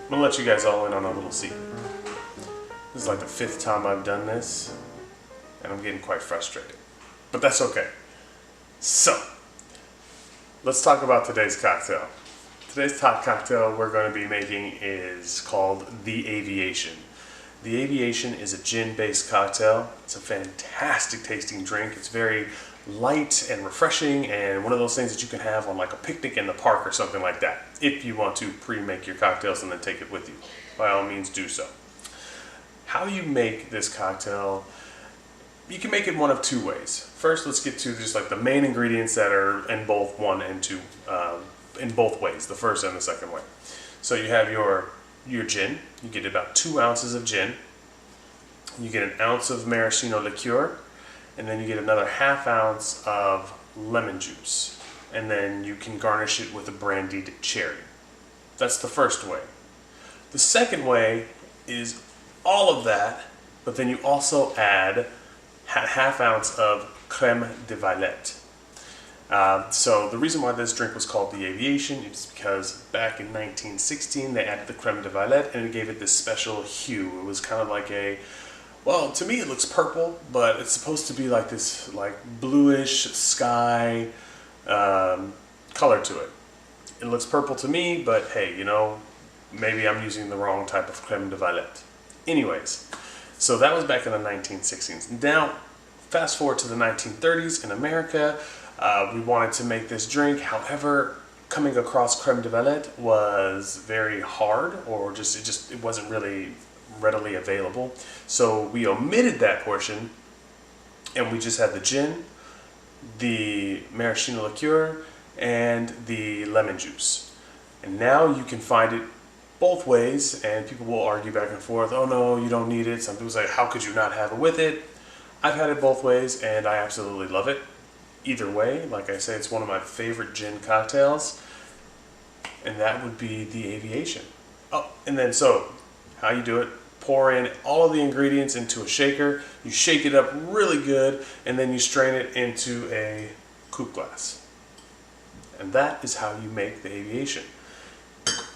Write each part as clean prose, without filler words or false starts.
I'm gonna let you guys all in on a little secret. This is like the 5th time I've done this, and I'm getting quite frustrated. But that's okay. So, let's talk about today's cocktail. Today's top cocktail we're going to be making is called the Aviation. The Aviation is a gin-based cocktail. It's a fantastic tasting drink. It's very light and refreshing, and one of those things that you can have on like a picnic in the park or something like that. If you want to pre-make your cocktails and then take it with you, by all means do so. How you make this cocktail, you can make it one of 2 ways. First, let's get to just like the main ingredients that are in both 1 and 2, in both ways, the first and the second way. So you have your gin. You get about 2 ounces of gin. You get 1 ounce of maraschino liqueur, and then you get another 1/2 ounce of lemon juice. And then you can garnish it with a brandied cherry. That's the first way. The second way is all of that, but then you also add 1/2 ounce of crème de violette. So the reason why this drink was called the Aviation is because back in 1916 they added the crème de violette and it gave it this special hue. It was kind of like well, to me it looks purple, but it's supposed to be like this like bluish sky color to it. It looks purple to me, but hey, you know, maybe I'm using the wrong type of crème de violette. Anyways, so that was back in the 1960s. Now, fast forward to the 1930s in America. We wanted to make this drink. However, coming across crème de violette was very hard, or it wasn't really readily available. So we omitted that portion, and we just had the gin, the maraschino liqueur, and the lemon juice. And now you can find it both ways, and people will argue back and forth. Oh no, you don't need it. Some people say, how could you not have it with it? I've had it both ways, and I absolutely love it. Either way, like I say, it's one of my favorite gin cocktails, and that would be the Aviation. Oh, and then so, how you do it, pour in all of the ingredients into a shaker, you shake it up really good, and then you strain it into a coupe glass. And that is how you make the Aviation.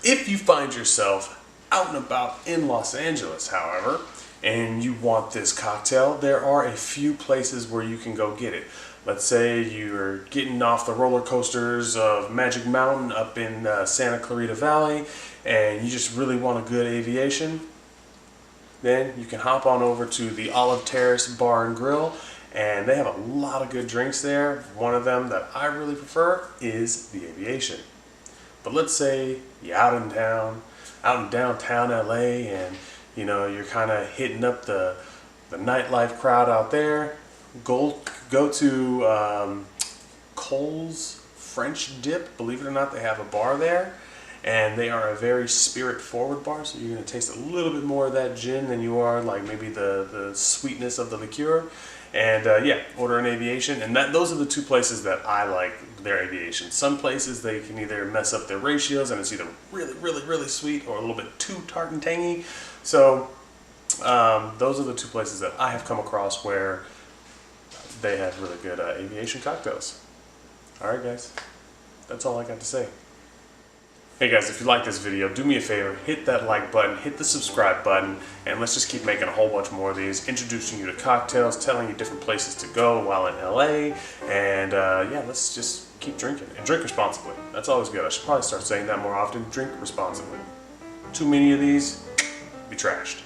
If you find yourself out and about in Los Angeles, however, and you want this cocktail, there are a few places where you can go get it. Let's say you're getting off the roller coasters of Magic Mountain up in Santa Clarita Valley and you just really want a good Aviation, then you can hop on over to the Olive Terrace Bar and Grill, and they have a lot of good drinks there. One of them that I really prefer is the Aviation. But let's say you're out in downtown LA, and you know you're kind of hitting up the nightlife crowd out there. Go to Cole's French Dip. Believe it or not, they have a bar there, and they are a very spirit-forward bar. So you're going to taste a little bit more of that gin than you are like maybe the sweetness of the liqueur. And yeah, order an Aviation, and those are the 2 places that I like their Aviation. Some places they can either mess up their ratios, and it's either really, really, really sweet or a little bit too tart and tangy. So those are the 2 places that I have come across where they have really good Aviation cocktails. Alright guys, that's all I got to say. Hey guys, if you like this video, do me a favor, hit that like button, hit the subscribe button, and let's just keep making a whole bunch more of these, introducing you to cocktails, telling you different places to go while in LA, and yeah, let's just keep drinking, and drink responsibly. That's always good. I should probably start saying that more often. Drink responsibly. Too many of these, be trashed.